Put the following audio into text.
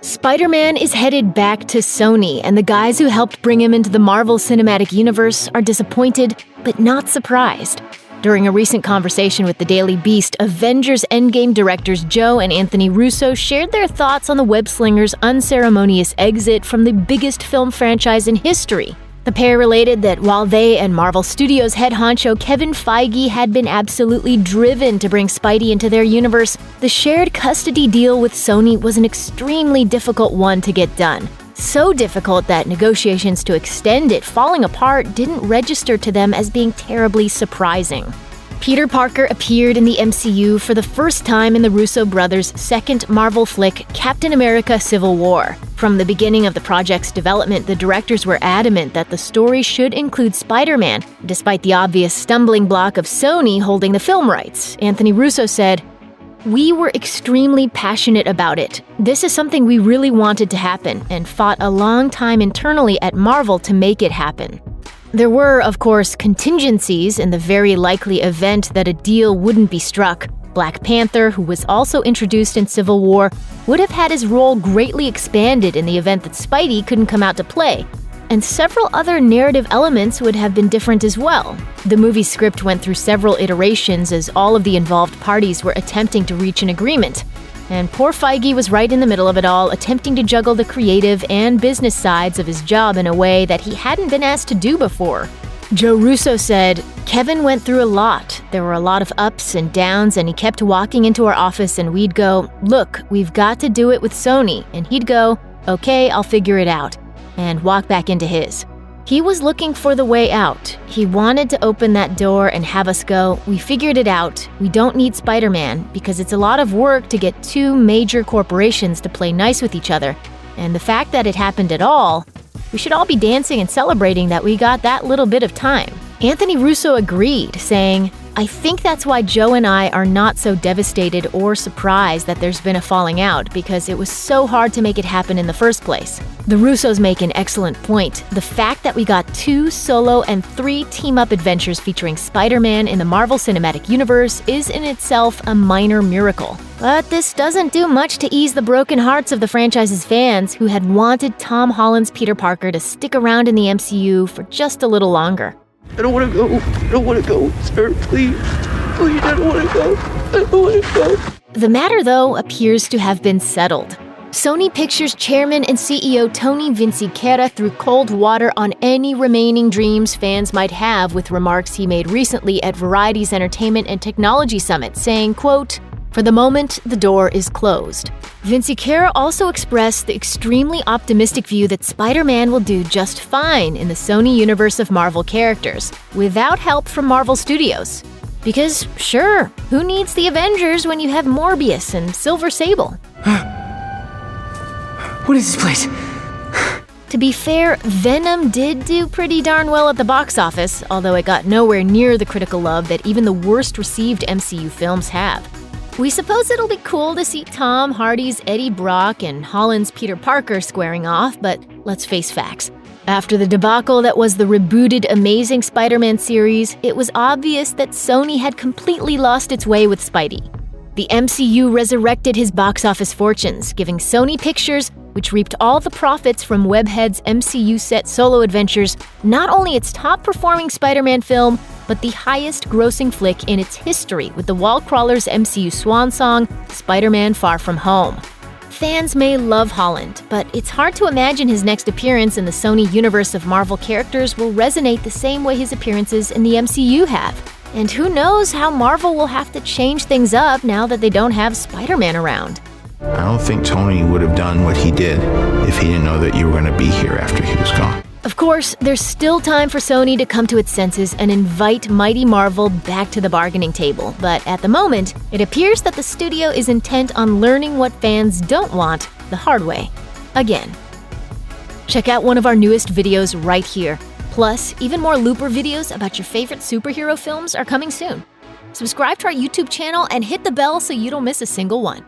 Spider-Man is headed back to Sony, and the guys who helped bring him into the Marvel Cinematic Universe are disappointed, but not surprised. During a recent conversation with the Daily Beast, Avengers Endgame directors Joe and Anthony Russo shared their thoughts on the web-slinger's unceremonious exit from the biggest film franchise in history. The pair related that while they and Marvel Studios head honcho Kevin Feige had been absolutely driven to bring Spidey into their universe, the shared custody deal with Sony was an extremely difficult one to get done. So difficult that negotiations to extend it falling apart didn't register to them as being terribly surprising. Peter Parker appeared in the MCU for the first time in the Russo Brothers' second Marvel flick, Captain America: Civil War. From the beginning of the project's development, the directors were adamant that the story should include Spider-Man, despite the obvious stumbling block of Sony holding the film rights. Anthony Russo said, "We were extremely passionate about it. This is something we really wanted to happen, and fought a long time internally at Marvel to make it happen." There were, of course, contingencies in the very likely event that a deal wouldn't be struck. Black Panther, who was also introduced in Civil War, would have had his role greatly expanded in the event that Spidey couldn't come out to play. And several other narrative elements would have been different as well. The movie's script went through several iterations as all of the involved parties were attempting to reach an agreement. And poor Feige was right in the middle of it all, attempting to juggle the creative and business sides of his job in a way that he hadn't been asked to do before. Joe Russo said, "Kevin went through a lot. There were a lot of ups and downs, and he kept walking into our office and we'd go, 'Look, we've got to do it with Sony.' And he'd go, 'Okay, I'll figure it out,' and walk back into his. He was looking for the way out. He wanted to open that door and have us go, 'We figured it out. We don't need Spider-Man because it's a lot of work to get two major corporations to play nice with each other. And the fact that it happened at all, we should all be dancing and celebrating that we got that little bit of time.'" Anthony Russo agreed, saying, "I think that's why Joe and I are not so devastated or surprised that there's been a falling out, because it was so hard to make it happen in the first place." The Russos make an excellent point. The fact that we got 2 solo and 3 team-up adventures featuring Spider-Man in the Marvel Cinematic Universe is in itself a minor miracle. But this doesn't do much to ease the broken hearts of the franchise's fans who had wanted Tom Holland's Peter Parker to stick around in the MCU for just a little longer. I don't want to go. I don't want to go, sir. Please. Please, I don't want to go. I don't want to go. The matter, though, appears to have been settled. Sony Pictures chairman and CEO Tony Vinciquerra threw cold water on any remaining dreams fans might have with remarks he made recently at Variety's Entertainment and Technology Summit, saying, quote, "For the moment, the door is closed." Vinciquerra also expressed the extremely optimistic view that Spider-Man will do just fine in the Sony universe of Marvel characters, without help from Marvel Studios. Because, sure, who needs the Avengers when you have Morbius and Silver Sable? What is this place? To be fair, Venom did do pretty darn well at the box office, although it got nowhere near the critical love that even the worst-received MCU films have. We suppose it'll be cool to see Tom Hardy's Eddie Brock and Holland's Peter Parker squaring off, but let's face facts. After the debacle that was the rebooted Amazing Spider-Man series, it was obvious that Sony had completely lost its way with Spidey. The MCU resurrected his box office fortunes, giving Sony Pictures, which reaped all the profits from Webhead's MCU set solo adventures, not only its top-performing Spider-Man film, but the highest-grossing flick in its history with the Wall Crawler's MCU swan song, Spider-Man: Far From Home. Fans may love Holland, but it's hard to imagine his next appearance in the Sony universe of Marvel characters will resonate the same way his appearances in the MCU have. And who knows how Marvel will have to change things up now that they don't have Spider-Man around. I don't think Tony would have done what he did if he didn't know that you were going to be here after he was gone. Of course, there's still time for Sony to come to its senses and invite mighty Marvel back to the bargaining table, but at the moment, it appears that the studio is intent on learning what fans don't want the hard way. Again. Check out one of our newest videos right here. Plus, even more Looper videos about your favorite superhero films are coming soon. Subscribe to our YouTube channel and hit the bell so you don't miss a single one.